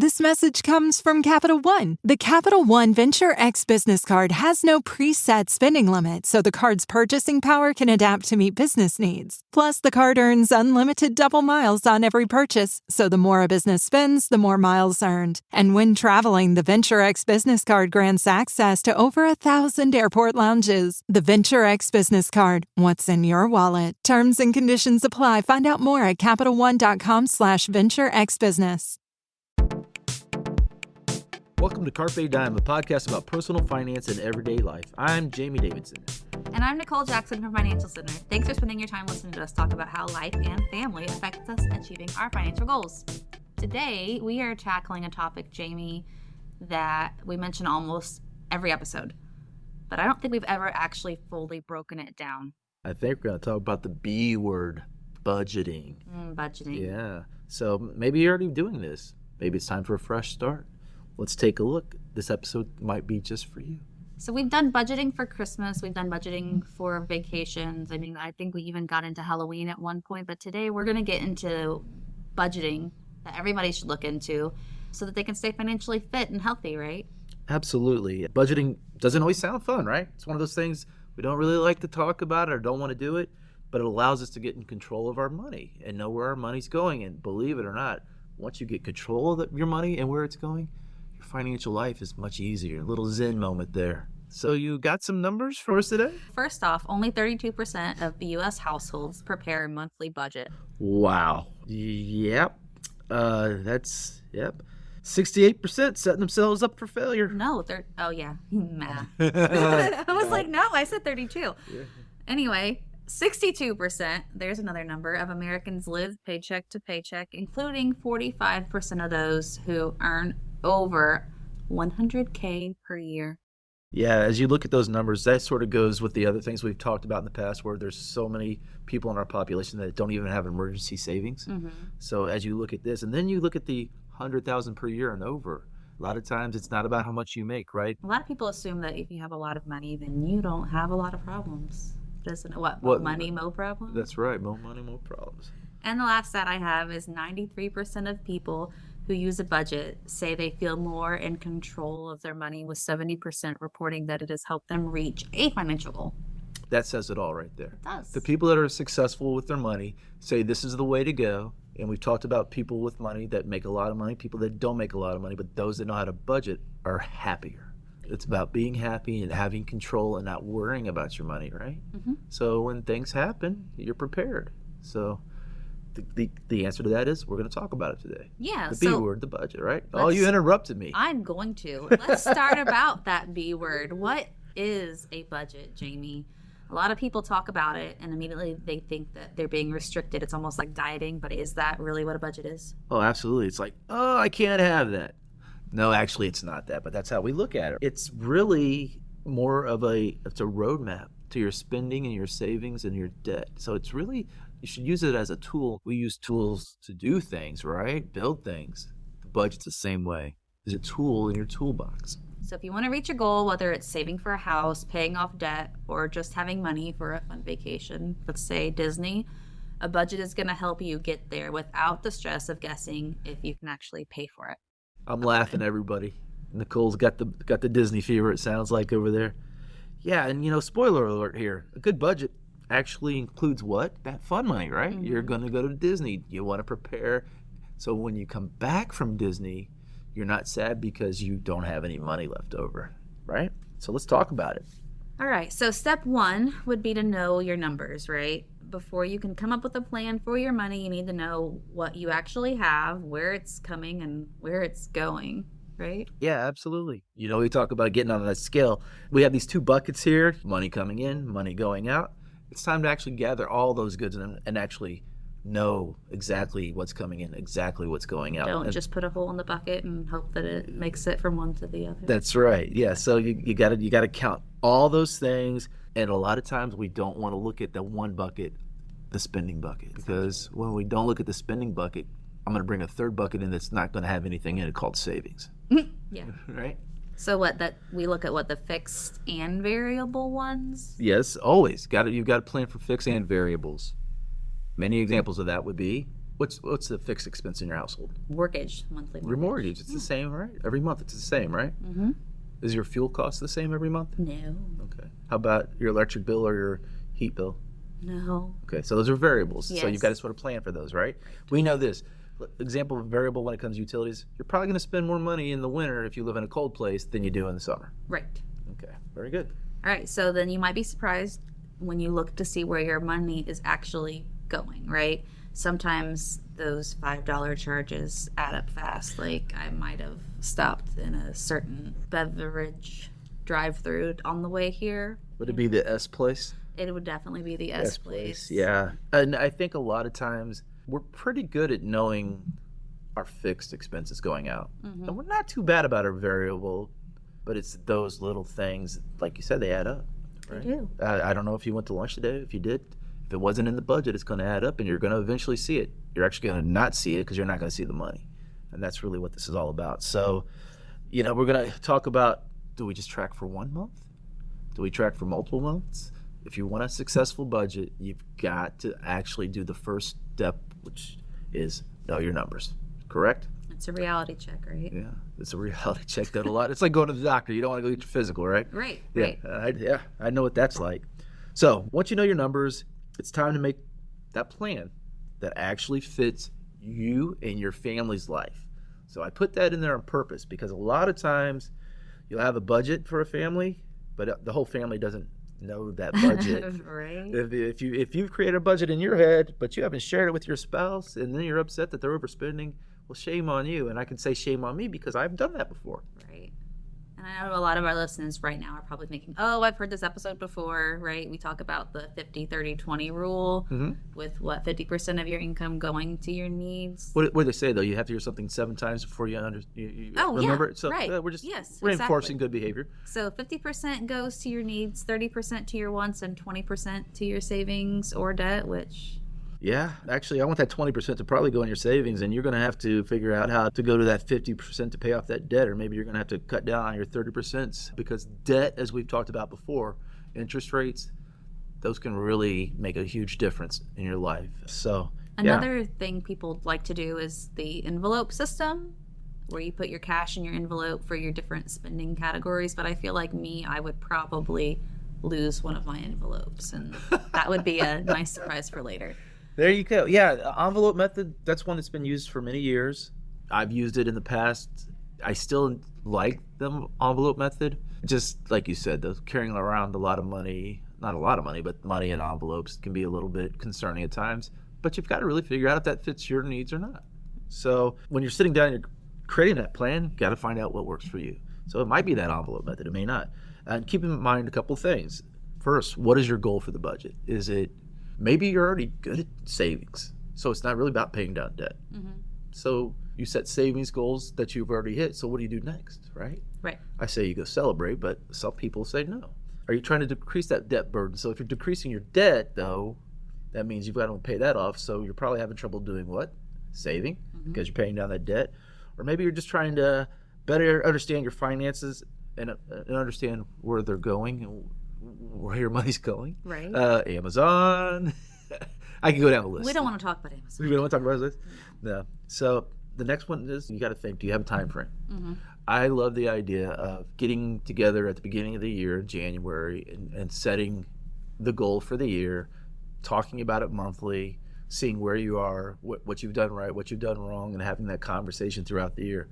This message comes from Capital One. The Capital One Venture X Business Card has no preset spending limit, so the card's purchasing power can adapt to meet business needs. Plus, the card earns unlimited double miles on every purchase, so the more a business spends, the more miles earned. And when traveling, the Venture X Business Card grants access to over 1,000 airport lounges. The Venture X Business Card. What's in your wallet? Terms and conditions apply. Find out more at CapitalOne.com/VentureXBusiness. Welcome to Carpe Dime, a podcast about personal finance and everyday life. I'm Jamie Davidson. And I'm Nicole Jackson from Financial Center. Thanks for spending your time listening to us talk about how life and family affects us achieving our financial goals. Today, we are tackling a topic, Jamie, that we mention almost every episode. But I don't think we've ever actually fully broken it down. I think we're going to talk about the B word, budgeting. Budgeting. Yeah. So maybe you're already doing this. Maybe it's time for a fresh start. Let's take a look. This episode might be just for you. So we've done budgeting for Christmas. We've done budgeting for vacations. I mean, I think we even got into Halloween at one point. But today we're going to get into budgeting that everybody should look into so that they can stay financially fit and healthy, right? Absolutely. Budgeting doesn't always sound fun, right? It's one of those things we don't really like to talk about or don't want to do it, but it allows us to get in control of our money and know where our money's going. And believe it or not, once you get control of your money and where it's going, your financial life is much easier. A little Zen moment there. So you got some numbers for us today? First off, only 32% of the U.S. households prepare a monthly budget. Wow. Yep. 68% setting themselves up for failure. No, oh yeah, math. I was like, no, I said 32. Yeah. Anyway, 62%, there's another number, of Americans live paycheck to paycheck, including 45% of those who earn over $100K per year. Yeah, as you look at those numbers, that sort of goes with the other things we've talked about in the past, where there's so many people in our population that don't even have emergency savings. Mm-hmm. So as you look at this, and then you look at the 100,000 per year and over, a lot of times it's not about how much you make, right? A lot of people assume that if you have a lot of money, then you don't have a lot of problems. Doesn't it? What money, mo problems? That's right, more money, more problems. And the last stat I have is 93% of people who use a budget say they feel more in control of their money, with 70% reporting that it has helped them reach a financial goal. That says it all right there. It does. The people that are successful with their money say this is the way to go. And we've talked about people with money that make a lot of money, people that don't make a lot of money, but those that know how to budget are happier. It's about being happy and having control and not worrying about your money, right? Mm-hmm. So when things happen, you're prepared. So the answer to that is we're going to talk about it today. Yeah. The B word, the budget, right? Oh, you interrupted me. I'm going to. Let's start about that B word. What is a budget, Jamie? A lot of people talk about it and immediately they think that they're being restricted. It's almost like dieting, but is that really what a budget is? Oh, absolutely. It's like, oh, I can't have that. No, actually, it's not that, but that's how we look at it. It's really more of it's a roadmap to your spending and your savings and your debt. So it's really, you should use it as a tool. We use tools to do things, right? Build things. The budget's the same way. It's a tool in your toolbox. So if you want to reach a goal, whether it's saving for a house, paying off debt, or just having money for a fun vacation, let's say Disney, a budget is going to help you get there without the stress of guessing if you can actually pay for it. I'm laughing, everybody. Nicole's got the Disney fever, it sounds like, over there. Yeah, and spoiler alert here. A good budget actually includes what? That fun money, right? Mm-hmm. You're going to go to Disney. You want to prepare. So when you come back from Disney, you're not sad because you don't have any money left over, right? So let's talk about it. All right. So step one would be to know your numbers, right? Before you can come up with a plan for your money, you need to know what you actually have, where it's coming, and where it's going, right? Yeah, absolutely. We talk about getting on that scale. We have these two buckets here, money coming in, money going out. It's time to actually gather all those goods and actually know exactly what's coming in, exactly what's going out. Don't just put a hole in the bucket and hope that it makes it from one to the other. That's right. Yeah. So you gotta count all those things, and a lot of times we don't want to look at the one bucket, the spending bucket, because when we don't look at the spending bucket, I'm going to bring a third bucket in that's not going to have anything in it called savings. Yeah. Right. So we look at the fixed and variable ones? Yes, always. You've got to plan for fixed and variables. Many examples of that would be What's the fixed expense in your household? Mortgage, monthly Your mortgage. It's the same, right? Every month it's the same, right? Mm-hmm. Is your fuel cost the same every month? No. Okay. How about your electric bill or your heat bill? No. Okay, so those are variables. So Yes. you've got to sort of plan for those, right? We know this. Example of variable when it comes to utilities, you're probably going to spend more money in the winter if you live in a cold place than you do in the summer. Right. Okay, very good. All right, so then you might be surprised when you look to see where your money is actually going, right? Sometimes those $5 charges add up fast. Like I might have stopped in a certain beverage drive-through on the way here. Would it be the S place? It would definitely be the S place. Yeah. And I think a lot of times we're pretty good at knowing our fixed expenses going out. Mm-hmm. And we're not too bad about our variable, but it's those little things, like you said, they add up. Right? They do. I don't know if you went to lunch today. If you did, if it wasn't in the budget, it's going to add up and you're going to eventually see it. You're actually going to not see it because you're not going to see the money. And that's really what this is all about. So, we're going to talk about, do we just track for 1 month? Do we track for multiple months? If you want a successful budget, you've got to actually do the first step, which is know your numbers. Correct? It's a reality check, right? Yeah, it's a reality check that a lot. It's like going to the doctor. You don't want to go get your physical, right? Right, Yeah, right. I know what that's like. So once you know your numbers, it's time to make that plan that actually fits you and your family's life. So I put that in there on purpose because a lot of times you'll have a budget for a family, but the whole family doesn't know that budget. Right. If you've created a budget in your head, but you haven't shared it with your spouse, and then you're upset that they're overspending, well, shame on you. And I can say shame on me because I've done that before. Right. And I know a lot of our listeners right now are probably thinking, oh, I've heard this episode before, right? We talk about the 50-30-20 rule with 50% of your income going to your needs. What do they say, though? You have to hear something 7 times before you remember it? So right. we're just Yes, reinforcing exactly. good behavior. So 50% goes to your needs, 30% to your wants, and 20% to your savings or debt, which... Yeah, actually, I want that 20% to probably go in your savings, and you're going to have to figure out how to go to that 50% to pay off that debt, or maybe you're going to have to cut down on your 30% because debt, as we've talked about before, interest rates, those can really make a huge difference in your life. So Another thing people like to do is the envelope system, where you put your cash in your envelope for your different spending categories. But I feel like I would probably lose one of my envelopes, and that would be a nice surprise for later. There you go. Yeah, envelope method, that's one that's been used for many years. I've used it in the past. I still like the envelope method. Just like you said, though, carrying around a lot of money, not a lot of money, but money in envelopes can be a little bit concerning at times. But you've got to really figure out if that fits your needs or not. So when you're sitting down and you're creating that plan, you got to find out what works for you. So it might be that envelope method. It may not. And keep in mind a couple things. First, what is your goal for the budget? Is it maybe you're already good at savings, so it's not really about paying down debt. Mm-hmm. So you set savings goals that you've already hit. So what do you do next, right? Right. I say you go celebrate, but some people say no. Are you trying to decrease that debt burden? So if you're decreasing your debt, though, that means you've got to pay that off. So you're probably having trouble doing what? Saving, because you're paying down that debt. Or maybe you're just trying to better understand your finances and understand where they're going and where your money's going. Right. Amazon. I can go down the list. We don't want to talk about Amazon. We don't want to talk about this? No. So the next one is you got to think, do you have a time frame? Mm-hmm. I love the idea of getting together at the beginning of the year, January, and setting the goal for the year, talking about it monthly, seeing where you are, what you've done right, what you've done wrong, and having that conversation throughout the year.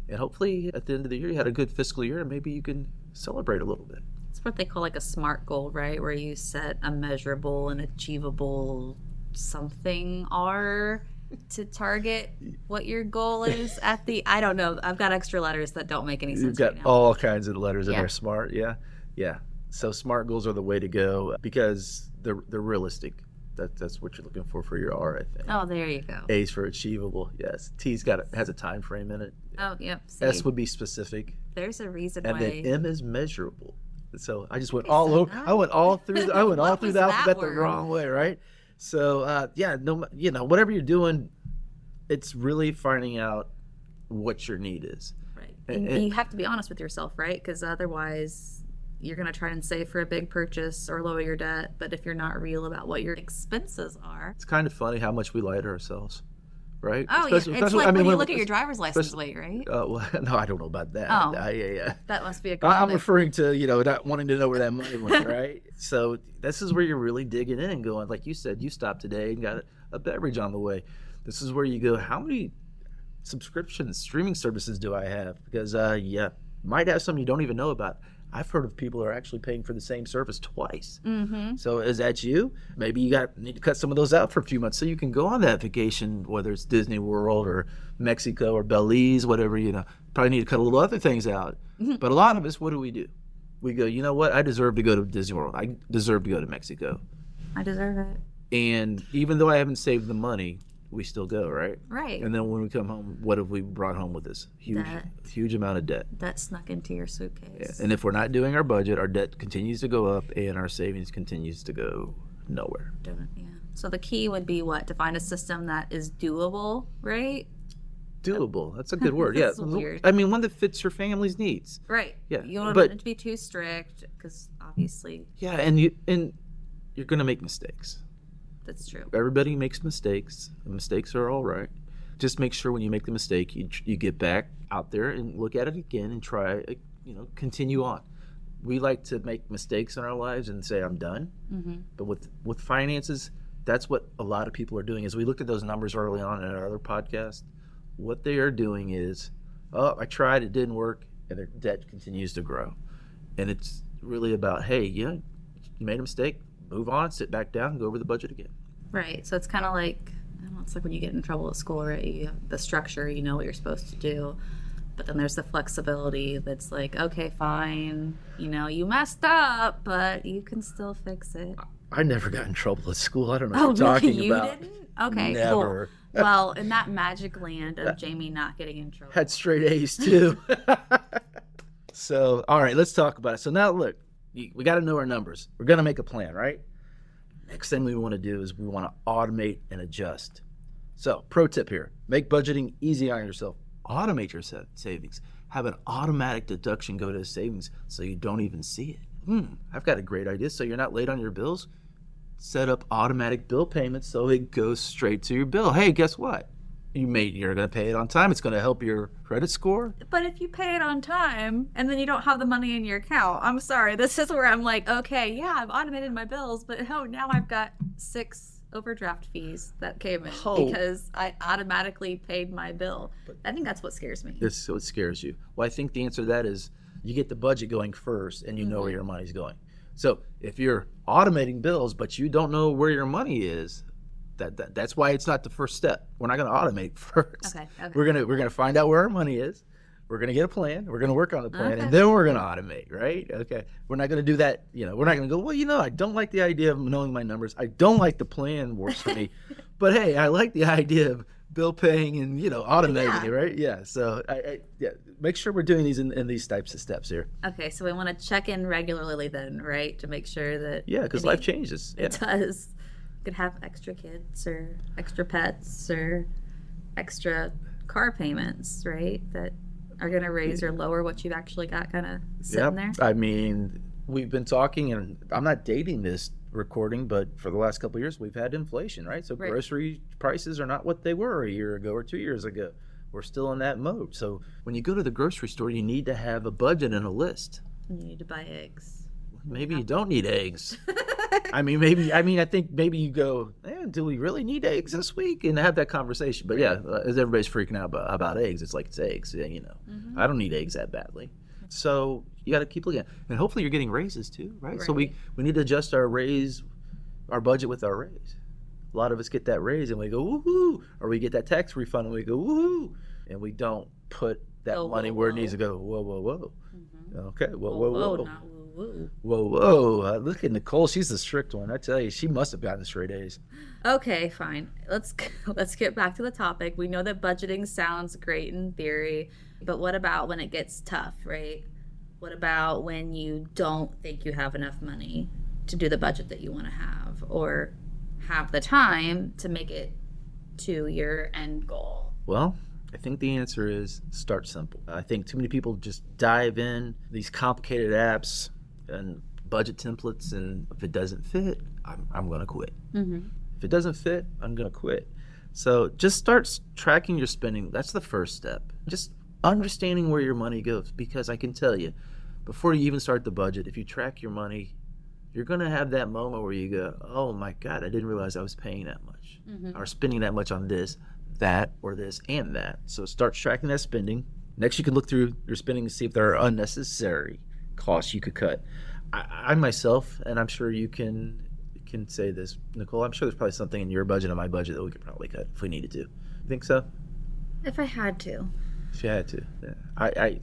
And hopefully at the end of the year, you had a good fiscal year, and maybe you can celebrate a little bit. It's what they call like a SMART goal, right? Where you set a measurable and achievable something R to target what your goal is at the, I don't know. I've got extra letters that don't make any sense. You've got right now. all kinds of letters in Yeah. there. SMART, yeah. So SMART goals are the way to go because they're realistic. That's what you're looking for your R, I think. Oh, there you go. A's for achievable, yes. T's has a time frame in it. Oh, yep. See, S would be specific, there's a reason and why. then M is measurable. So I just went Okay, all so over. now- I went all through. I went all What through was the that alphabet the word? wrong way, right? So whatever you're doing, it's really finding out what your need is. Right. And- And you have to be honest with yourself, right? Because otherwise, you're going to try and save for a big purchase or lower your debt. But if you're not real about what your expenses are, It's kind of funny how much we lie to ourselves. right? Oh, yeah. It's like I mean, when you look at your driver's license weight, right? Well, no, I don't know about that. Oh. Yeah. That must be a I'm common. referring to, not wanting to know where that money went, right? So this is where you're really digging in and going, like you said, you stopped today and got a beverage on the way. This is where you go, how many subscriptions, streaming services do I have? Because, might have some you don't even know about. I've heard of people who are actually paying for the same service twice. Mm-hmm. So is that you? Maybe you need to cut some of those out for a few months so you can go on that vacation, whether it's Disney World or Mexico or Belize, whatever, Probably need to cut a little other things out. Mm-hmm. But a lot of us, what do? We go, you know what? I deserve to go to Disney World. I deserve to go to Mexico. I deserve it. And even though I haven't saved the money, we still go, right? Right. And then when we come home, what have we brought home with us? Huge amount of debt. That snuck into your suitcase. Yeah. And if we're not doing our budget, our debt continues to go up and our savings continues to go nowhere. Yeah. So the key would be what? To find a system that is doable, right? Doable. That's a good word. Yeah. That's weird. I mean, one that fits your family's needs. Right. Yeah. You don't want it to be too strict because obviously. Yeah, and you're going to make mistakes. That's true. Everybody makes mistakes. The mistakes are all right. Just make sure when you make the mistake, you get back out there and look at it again and try, continue on. We like to make mistakes in our lives and say, I'm done. Mm-hmm. But with finances, that's what a lot of people are doing. As we looked at those numbers early on in our other podcast, what they are doing is, I tried, it didn't work, and their debt continues to grow. And it's really about, hey, you made a mistake, move on, sit back down, and go over the budget again. Right. So it's kind of like, I don't know, it's like when you get in trouble at school, right? You have the structure, you know what you're supposed to do. But then there's the flexibility that's like, okay, fine, you messed up, but you can still fix it. I never got in trouble at school. I don't know what you're talking you about. Didn't? Okay, never. Cool. Well, in that magic land of Jamie not getting in trouble. Had straight A's too. So, all right, let's talk about it. So now look, we got to know our numbers. We're going to make a plan, right? Next thing we want to do is we want to automate and adjust. So, pro tip here, make budgeting easy on yourself. Automate your savings. Have an automatic deduction go to the savings so you don't even see it. I've got a great idea. So you're not late on your bills. Set up automatic bill payments so it goes straight to your bill. Hey, guess what? You're going to pay it on time. It's going to help your credit score. But if you pay it on time and then you don't have the money in your account, I'm sorry. This is where I'm like, okay, yeah, I've automated my bills, but now I've got 6 overdraft fees that came in because I automatically paid my bill. I think that's what scares me. This is what scares you. Well, I think the answer to that is you get the budget going first and you know where your money's going. So if you're automating bills but you don't know where your money is, that's why it's not the first step. We're not going to automate first. Okay. We're gonna find out where our money is. We're going to get a plan. We're going to work on the plan, and then we're going to automate, right? Okay. We're not going to do that. We're not going to go, well, I don't like the idea of knowing my numbers. I don't like the plan works for me. But, hey, I like the idea of bill paying and, automating it, right? Yeah. So, make sure we're doing these in these types of steps here. Okay. So, we want to check in regularly then, right? To make sure that. Yeah, because life changes. It does. You could have extra kids or extra pets or extra car payments, right? That are going to raise or lower what you've actually got kind of sitting there. I mean, we've been talking, and I'm not dating this recording, but for the last couple of years, we've had inflation, right? So grocery prices are not what they were a year ago or 2 years ago. We're still in that mode. So when you go to the grocery store, you need to have a budget and a list. You need to buy eggs. Maybe you don't need eggs. I think maybe you go, do we really need eggs this week? And have that conversation. But as everybody's freaking out about eggs, it's like it's eggs. I don't need eggs that badly. So you got to keep looking at it. And hopefully you're getting raises too, right? So we need to adjust our budget with our raise. A lot of us get that raise and we go, woohoo. Or we get that tax refund and we go, woohoo. And we don't put that money where it needs to go. Whoa, whoa, whoa. Mm-hmm. Okay, whoa. Not woo. Whoa. Look at Nicole. She's the strict one. I tell you, she must have gotten straight A's. Okay, fine. Let's get back to the topic. We know that budgeting sounds great in theory, but what about when it gets tough, right? What about when you don't think you have enough money to do the budget that you want to have or have the time to make it to your end goal? Well, I think the answer is start simple. I think too many people just dive in these complicated apps and budget templates, and if it doesn't fit, I'm going to quit. Mm-hmm. If it doesn't fit, I'm going to quit. So just start tracking your spending. That's the first step. Just understanding where your money goes, because I can tell you, before you even start the budget, if you track your money, you're going to have that moment where you go, oh my God, I didn't realize I was paying that much or spending that much on this, that, or this, and that. So start tracking that spending. Next, you can look through your spending to see if there are unnecessary costs you could cut. I myself, and I'm sure you can say this, Nicole, I'm sure there's probably something in your budget and my budget that we could probably cut if we needed to. You think so? If I had to. If you had to. Yeah. I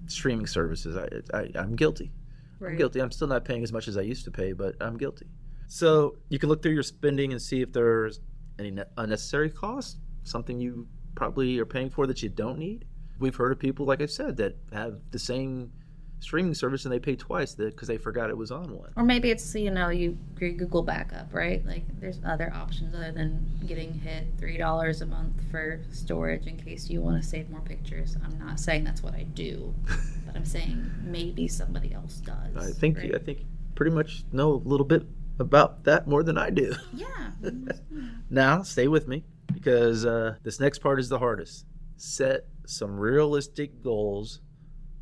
streaming services, I'm guilty. Right. I'm guilty. I'm still not paying as much as I used to pay, but I'm guilty. So you can look through your spending and see if there's any unnecessary costs, something you probably are paying for that you don't need. We've heard of people, like I said, that have the same streaming service and they pay twice because they forgot it was on one. Or maybe it's, your Google backup, right? Like there's other options other than getting hit $3 a month for storage in case you want to save more pictures. I'm not saying that's what I do, but I'm saying maybe somebody else does. I think right? I think you pretty much know a little bit about that more than I do. Yeah. Now, stay with me, because this next part is the hardest. Set some realistic goals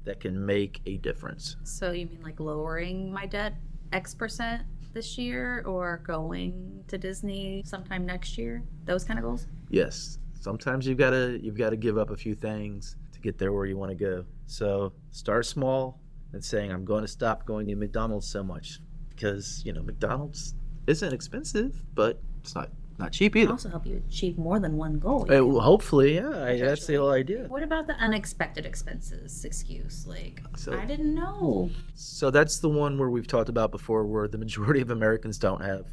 that can make a difference. So you mean like lowering my debt X% this year, or going to Disney sometime next year? Those kind of goals? Yes. Sometimes you've got to give up a few things to get there where you want to go. So start small and saying, I'm going to stop going to McDonald's so much, because McDonald's isn't expensive, but it's not cheap It either. can also help you achieve more than one goal. Well, hopefully, yeah. That's the whole idea. What about the unexpected expenses excuse? Like, So- I didn't know. So that's the one where we've talked about before, where the majority of Americans don't have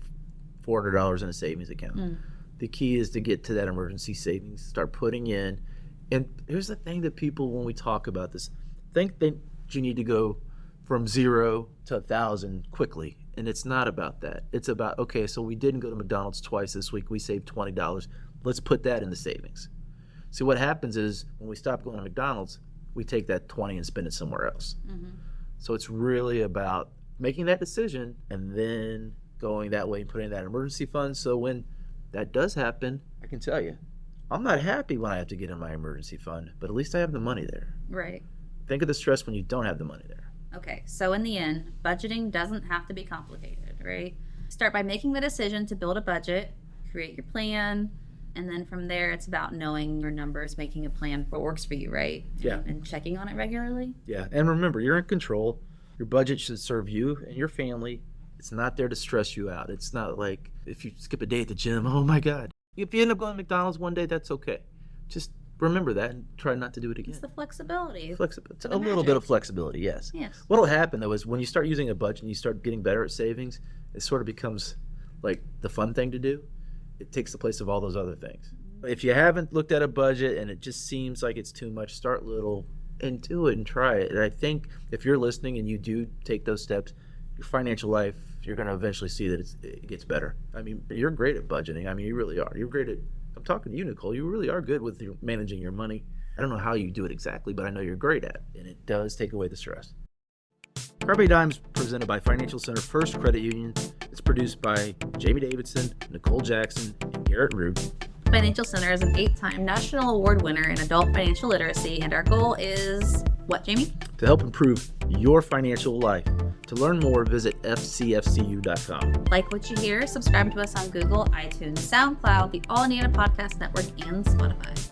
$400 in a savings account. The key is to get to that emergency savings, start putting in. And here's the thing that people, when we talk about this, think that you need to go from 0 to 1,000 quickly. And it's not about that. It's about, okay, so we didn't go to McDonald's twice this week. We saved $20. Let's put that in the savings. See, what happens is when we stop going to McDonald's, we take that 20 and spend it somewhere else. So it's really about making that decision and then going that way and putting that emergency fund. So when that does happen, I can tell you, I'm not happy when I have to get in my emergency fund, but at least I have the money there. Right. Think of the stress when you don't have the money there. Okay, so in the end, budgeting doesn't have to be complicated, right? Start by making the decision to build a budget, create your plan, and then from there, it's about knowing your numbers, making a plan for what works for you, right? Yeah. And checking on it regularly. Yeah, and remember, you're in control. Your budget should serve you and your family. It's not there to stress you out. It's not like if you skip a day at the gym, oh my God. If you end up going to McDonald's one day, that's okay. Just remember that and try not to do it again. It's the flexibility. A little magic. bit of flexibility, yes. Yes. What'll happen though is when you start using a budget and you start getting better at savings, it sort of becomes like the fun thing to do. It takes the place of all those other things. If you haven't looked at a budget and it just seems like it's too much, start little and do it and try it. And I think if you're listening and you do take those steps, your financial life, you're going to eventually see that it gets better. I mean, you're great at budgeting. I mean, you really are. You're great at, I'm talking to you, Nicole. You really are good with managing your money. I don't know how you do it exactly, but I know you're great at it, and it does take away the stress. Carpe Dime is presented by Financial Center First Credit Union. It's produced by Jamie Davidson, Nicole Jackson, and Garrett Rude. Financial Center is an 8-time national award winner in adult financial literacy, and our goal is what, Jamie? To help improve your financial life. To learn more, visit fcfcu.com. Like what you hear, subscribe to us on Google, iTunes, SoundCloud, the All Indiana Podcast Network, and Spotify.